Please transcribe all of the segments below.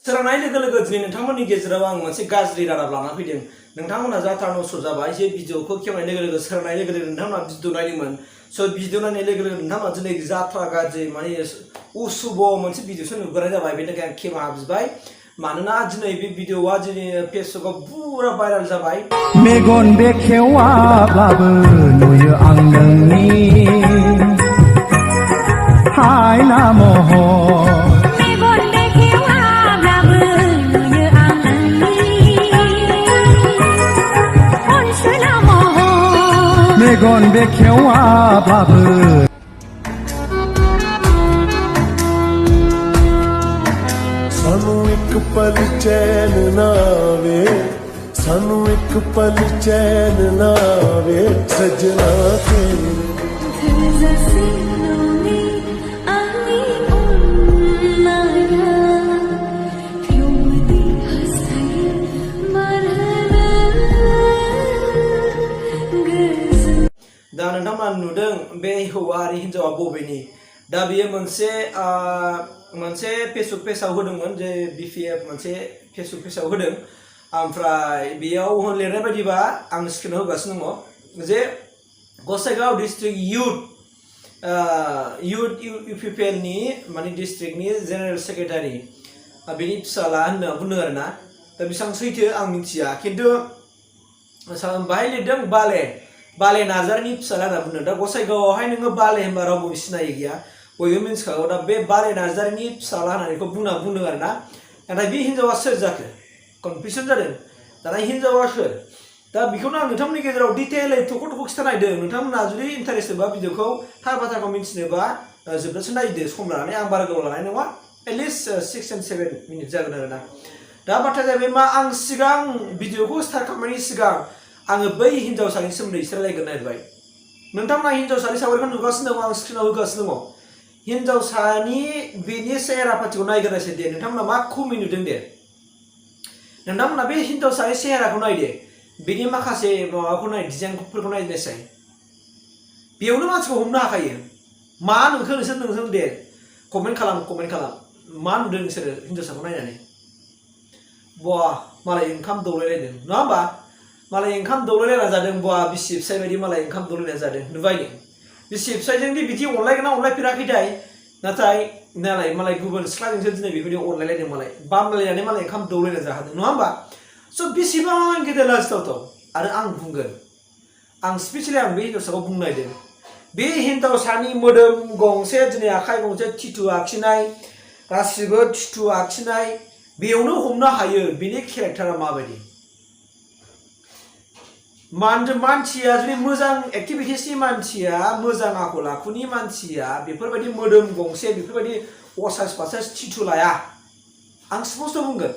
सोरांनाय लोगो लोगो दिनै नोंथांमोननि गेजेराव आं मोनसे गाज्रि रादाब लाना फैदों। नोंथांमोना जाथार नस्थ जाबाय जे भिडिअखौ खेवनाय लोगो लोगो सोरांनाय लोगो लोगो नोंथांमोना भिडिअ नायदोंमोन। स' भिडिअ नायनाय लोगो लोगो नोंथांमोना दिनै जाथ्रा गाज्रि माने उसुब मोनसे भिडिअसो नुग्राय जाबाय। बेनि थाखाय आं खेमा बिबाय। मानोना दिनै बे भिडिअआ दिनै फेसबुकआव पुरा भाइराल जाबाय। मेगन बेखेवाब्लाबो नुयो आं नोंनि हायना महर। मेगन बेखेवाब्लाबो सानू एक पल चैन नावे, सानू एक पल चैन नावे सजना तेरे। दा नोंथांमोना नुदों बे हौवा आरो हिन्जावा बबेनि। दा बेयो मोनसे फेसबुक पेजाव होदोंमोन जे बिपिएफ मोनसे फेसबुक पेजाव होदों। ओमफ्राय बेयाव लिरनाय बायदिबा आं स्क्रिनाव होगासिनो दङ जे गसाइगाव डिस्ट्रिक्ट युथ इउपिपिएलनि माने डिस्ट्रिक्टनि जेनेरेल सेक्रेटारि बेनि फिसाला होनना बुंदों आरोना। दा बेसेबां सैथो आं मिथिया, खिन्थु बाहाय लिरदों बाले नार्जारिनि फिसाला होनना बुंदों। दा गसाइगावआवहाय नोङो बाले होनबा रावबो सिनायै गैया, बयबो मिन्थिखागौ। दा बे बाले नार्जारिनि फिसाला होननानै बुंदों आरोना। नाथाय बे हिन्जावा सोर जाखो कनफिउसन जादों। दाना हिन्जावा सोर? दा बेखौनो आं नोंथांमोननि गेजेराव डिटेलै थख' खिथा नायदों। नोंथांमोना जुदि इन्टारेस्टबा भिडिअखौ थार बाथ्राखौ मिन्थिनोबा जोबजासे नायदो सम लानानै। आं बारा गोबाव लानाय नङा, एटलिस्ट 6 and 7 मिनिट जागोन आरोना। दा बाथ्राया जाहैबाय मा, आं सिगां भिडिअखौ स्टार्ट खालामनायनि सिगां आङो बै हिन्जावसानि सोमोन्दै एसे रायलायगोन नागिरबाय। नोंथांमोना हिन्जावसानि सावगारिखौ नुगासिनो दङ, आं स्क्रिनाव होगासिनो दङ। हिन्जावसानि बेनि सेहेरा पाथिखौ नायग्रोनायसै दे। नोंथांमोना मा खमै नुदों दे। नोंथांमोना बे हिन्जावसानि सेहेराखौ नायदे, बेनि माखासे माबाखौ नाय, डिजाइनफोरखौ नायनोसै। बेयावनो मानसिखौ हमनो हाखायो। मा नुखो नोंसोर दे कमेन्ट खालाम। मा नुदों नोंसोरो हिन्जावसाखौ नायनानै? बा मालाय ओंखाम दौलायलायदों नङा होमबा? मालाय ओंखाम दौलायलायना जादों। बा बिसि फिसाय बायदि मालाय ओंखाम दौलायना जादों। नुबाय नों बिसि फिसायजों बिदि अनलायगोन ना अनलायफेराखैथाय। नाथाय मालाय गुबुन सिख्लाजोंसो दिनै बेबायदि अनलायलायदों। मालाय बामलायनानै मालाय ओंखाम दौलायना जाहोदों नङा होमबा? स' बेसेबां गेदेर लाजिथावथाव। आरो आं बुंगोन, आं स्पेसियेलि आं बे हिन्जावसाखौ बुंनो नागिरदों। बे हिन्जावसानि मोदोम गंसे, दिनै आखाइ गंसे टिटु आखिनाय, गासिबो टिटु आखिनाय, बेयावनो हमनो हायो बेनि केरेक्टारा माबायदि। मानसिया जुदि मोजां एक्टिभिटिसनि मानसिया, मोजां आखल आखुनि मानसिया बेफोरबायदि मोदोम गंसे बेफोरबायदि असाइस फासाइस टिटु लाया। आं स्पस्ट बुंगोन,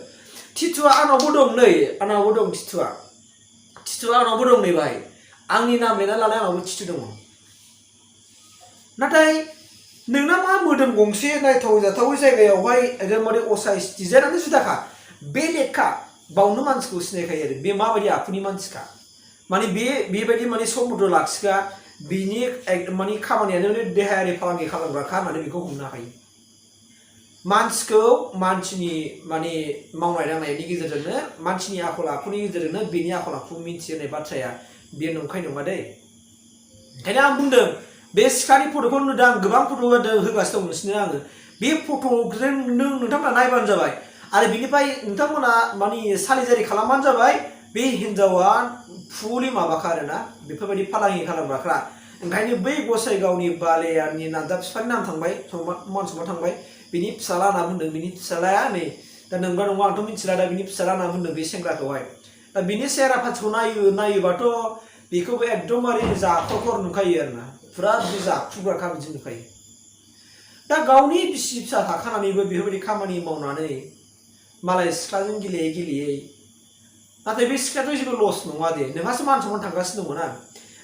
टिटुआ आंनावबो दं नै, आंनावबो दं टिटुआ आंनावबो दं नै भाइ। आंनि नाम लिरना लानाय आंनावबो टिटु दङ। नाथाय नोंना मा मोदोम गंसे नायथाव जाथावै जायगायावहाय एकदमबारे असाइस डिजाइनानो जुदाखा, बे लेखा बावनो मानसिखौ सिनायखायो आरो बे माबायदि आखुनि मानसिखा। माने बेबायदि माने सम मथ' लाखिगा, बिनि माने खामानियानो देहायारि फालांगि खालामग्राखा होननानै बेखौ हमनो हायो। मानसिखौ मानसिनि माने मावनाय दांनायनि गेजेरजोंनो, मानसिनि आखल आखुनि गेजेरजोंनो बेनि आखल आखु मिन्थियो होननाय बाथ्राया बेयो नंखाय नङा दै। ओंखायनो आं बुंदों, बे सिखानि फट'खौ नुदों आं, गोबां फट' होगासिनो दं नोंसिनो आङो। बे फट'जों नोंथांमोना नायबानो जाबाय। आरो बिनिफ्राय नोंथांमोना माने सालिजारि खालामबानो जाबाय। बे हिन्जावा फुलि माबाखा आरोना, बेफोरबायदि फालांगि खालामग्राफ्रा। ओंखायनो बै गसाइगावनि बालेयानि नामदा बिफानि नाम थांबाय, मान सनमान थांबाय। बिनि फिसाला होनना बुंदों, बिनि फिसालाया नै, दा नंगौ नङा आंथ' मिथिला। दा बिनि फिसाला होनना बुंदों बे सेंग्राखौहाय। दा बिनि सेहेरा पाथिखौ नायोबाथ' बेखौबो एकदमबारे जाख्ल'खर नुखायो आरोना, फुरा बिदि जाख्लुग्राखा बिदि नुखायो। दा गावनि बिसि फिसा थाखानानैबो बेफोरबायदि खामानि मावनानै मालाय सिख्लाजों गेलेयै नाथाय बे सिख्लायाथ' जेबो लस नङा दे, नोंहासो मान सनमान थांगासिनो दङ ना।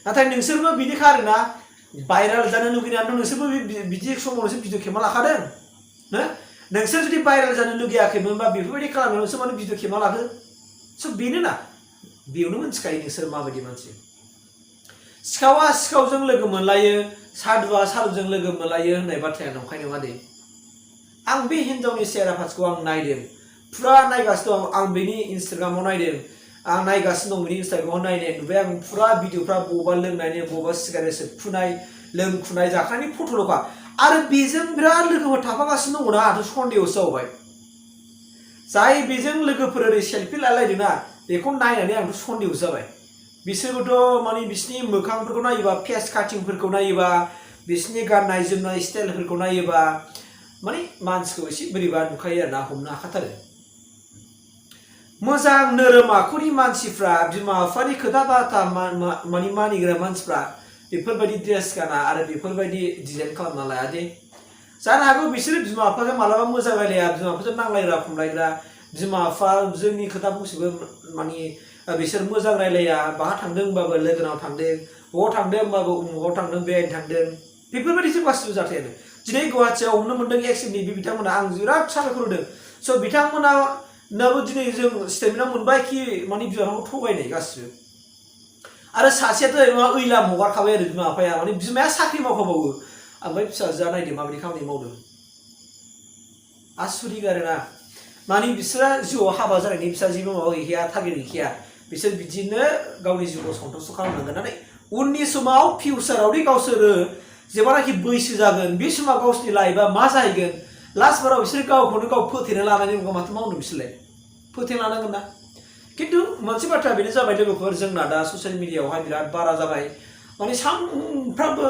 नाथाय नोंसोरबो बिदिखा आरोना, भाइराल जानो लुगैनानैथ' नोंसोरबो बिदि समाव नोंसोर भिडिअ खेबना लाखादों। नोंसोर जुदि भाइराल जानो लुगैयाखैमोनबा बेफोरबायदि खालामनायाव नोंसोर माने भिडिअ खेबना लादो। स' बेनो ना, बेयावनो मोनथिखायो नोंसोर माबायदि मानसि। सिखावा सिखावजों लोगो मोनलायो, सादुआ सादुजों लोगो मोनलायो होननाय बाथ्राया नंखाय नङा दे। आं बे हिन्जावनि सेहेरा पाथिखौ आं नायदों, फुरा नायगासिनो दं आं बेनि इन्सटाग्रामाव नायदों आं नायगासिनो दं बेनि इन्सटाग्रामाव नायनाय नुबाय आं फुरा भिडिअफ्रा बबा लोंनायनि बबा सिगारेट सोबफुनाय लोंखुनाय जाखानायनि फट'ल'खा आरो बेजों बिराद लोगोफोर थाफागासिनो दङ ना आंथ' सन्देहसो जाबाय जाय बेजों लोगोफोर ओरै सेलफि लालायदोंना बेखौ नायनानै आंथ' सन्देहसो जाबाय बिसोरबोथ' माने बिसिनि मोखांफोरखौ नायोबा फेस काटिंफोरखौ नायोबा बिसिनि गाननाय जोमनाय स्टाइलफोरखौ नायोबा माने मानसिखौ एसे बोरैबा नुखायो आरोना हमनो हाखाथारो मोजां नोरोम आखुनि मानसिफ्रा बिमा बिफानि खोथा बाथा माने मानिग्रा मानसिफ्रा बेफोरबायदि ड्रेस गाना आरो बेफोरबायदि डिजाइन खालामना लाया दे जानो हागौ बिसोरो बिमा बिफाजों मालाबा मोजां रायलाया बिमा बिफाजों नांलायग्रा खमलायग्रा बिमा बिफा जोंनि खोथा बुंसोबो माने बिसोर मोजां रायलाया बाहा थांदों होनबाबो लोगोनाव थांदों बबाव थांदों होनबाबो उमुगाव थांदों बेरायनो थांदों बेफोरबायदिसो गासिबो जाथायानो दिनै गुवाहाटियाव हमनो मोनदों एक्सिडेन्टनि बे बिथांमोना आं बिराद साबायखर होदों स' बिथांमोनाबो दिनै जों स्टेटमेन्टआव मोनबाय कि माने बिमा बिफाखौ थगायनाय गासिबो आरो सासेयाथ' मा ओइलाम हगारखाबाय आरो बिमा बिफाया माने बिमाया साख्रि मावखाबावो ओमफ्राय फिसाजोआ नायदों माबायदि खामानि मावदों आसुरिक आरोना माने बिसोरा जिउआव हाबा जानायनि बिसोर जेबो माबा गैखाया टारगेट गैखाया बिसोर बिदिनो गावनि जिउखौ सन्थुष्ट खालामनांगोन नाथाय उननि समाव फिउचारावदि गावसोरो जेब्लानाखि बैसो जागोन बे समाव गावसोरनि लाइफआ मा जाहैगोन लास्ट बाराव बिसोर गावखौनो गाव फोथेना लानायनि अनगा माथो मावनो बिसोरलाय फोथेना लानांगोन ना खिन्थु मोनसे बाथ्रा बेनो जाबाय लोगोफोर जोंना दा ससियेल मिडियायावहाय बिराद बारा जाबाय माने सानफ्रामबो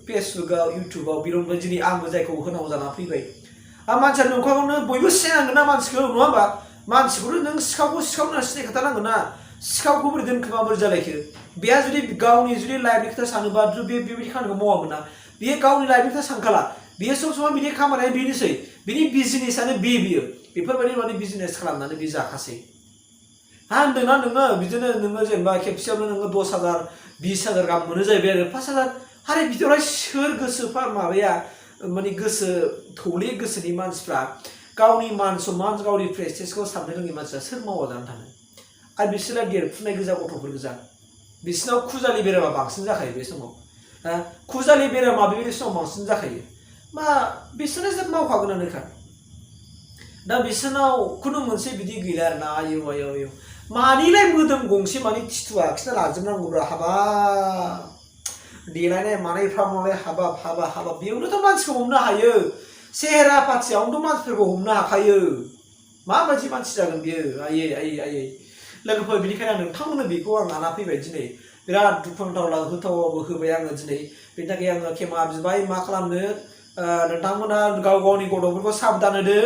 फेसबुकआव इउटुबाव बिराद दिनै आंबो जायखौ होनांगौ जाना फैबाय मानसिया नंखागौनो बयबो सिनायनांगोन ना मानसिखौ नङा होमबा मानसिखौथ' नों सिखावखौ सिखाव होनना सिनायखाथारनांगोन ना सिखावखौ बोरै दोनखोमा बोरै जालायखो बेहा जुदि गावनि जुदि लाइफनि खोथा सानोबा बेबायदि खामानिखौ मावामोन ना बेयो गावनि लाइफनि खोथा सानखाला बेयो सब समाय बिनि खामानिया बेनोसै बिनि बिजनेसआनो बियो बेफोरबायदि माने बिजनेस खालामनानै बे जाखासै होनदोंना नोङो बिदिनो नोङो जेनेबा खेबसेयावनो नोङो 10,000 20,000 गाहाम मोनो जाहैबाय आरो 5,000 आरो बिदियावहाय सोर गोसोफा माबाया माने गोसो थौले गोसोनि मानसिफ्रा गावनि मान सन्मान गावनि प्रेस्टिजखौ साननो रोङि मानसिया सोर मावा जानानै थानो आरो बिसोरना देरफुनाय गोजा गथ'फोर गोजा बिसोरनाव खुजालि बेरामा बांसिन जाखायो बे समाव खुजालि बेरामा बे समाव बांसिन जाखायो मा बिसोरनो जों मावखागोनानोखा दा बिसोरनाव खुनु मोनसे बिदि गैला आरोना आयौ आयौ आयौ मानिलाय मोदोम गंसे माने थिथुआ खिना लाजोबनांगौब्रा हाबा देलायनाय मानायफ्रा मालाय हाबा बेयावनोथ' मानसिखौ हमनो हायो सेहेरा पाथियावनोथ' मानसिफोरखौ हमनो हाखायो माबायदि मानसि जागोन बियो आयै लोगोफोर बेनिखायनो आं नोंथांमोननो बेखौ आं लाना फैबाय दिनै बिराद दुखुनांथाव होथावाबो होबाय आङो दिनै बेनि थाखाय आङो खेमा बिबाय मा खालामनो नोंथांमोना गाव गावनि गथ'फोरखौ साबधान होदो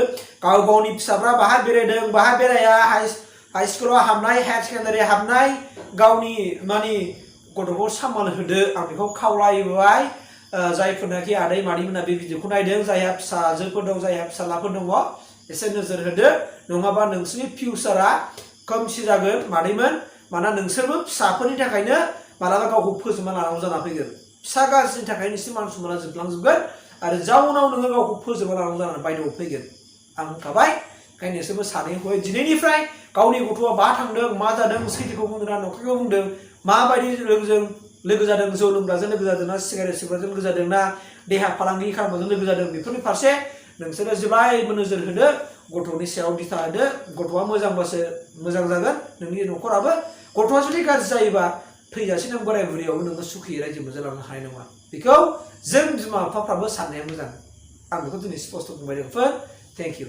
गाव गावनि फिसाफ्रा बाहाय बेरायदों बाहाय बेराया हाई स्कुलाव हाबनाय हायार सेकेन्डारि हाबनाय गावनि माने गथ'खौ सामोल होदो आं बेखौ खावलायबाय जायफोरनाखि आदै मादैमोना बे भिडिअखौ नायदों जायहा फिसाजोफोर दं जायहा फिसालाफोर दङ एसे नोजोर होदो नङाबा नोंसोरनि फिउचारा खोमसि जागोन मादैमोन मानोना नोंसोरबो फिसाफोरनि थाखायनो मालाबा गावखौ फोजोबना लानांगौ जाना फैगोन फिसा गाज्रिनि थाखाय नोंसोरनि मान सन्माना जोबलांजोबगोन आरो जाउनाव नोङो गावखौ फोजोबना लानांगौ जानानै बायद'आव फैगोन आं होनखाबाय ओंखायनो नोंसोरबो सानैखौहाय दिनैनिफ्राय गावनि गथ'आ बहा थांदों मा जादों सैथोखौ बुंदों ना नंखायखौ बुंदों माबायदि लोगो जादों जौ लोंग्राजों लोगो जादों ना सिगारेट सोबग्राजों लोगो जादों ना देहा फालांगि खालामग्राजों लोगो जादों बेफोरनि फारसे नोंसोरो जेब्लायबो नोजोर होदो गथ'नि सायाव दिथा होदो गथ'आ मोजांबासो मोजां जागोन नोंनि न'खराबो गथ'आ जुदि गाज्रि जायोबा थैजासे नों बोराय बुरैयावबो नोङो सुखियै रायजो मोनजालांनो हानाय नङा बेखौ जों बिमा बिफाफ्राबो साननाया मोजां आं बेखौ दिनै स्पष्ट बुंबाय लोगोफोर थेंक इउ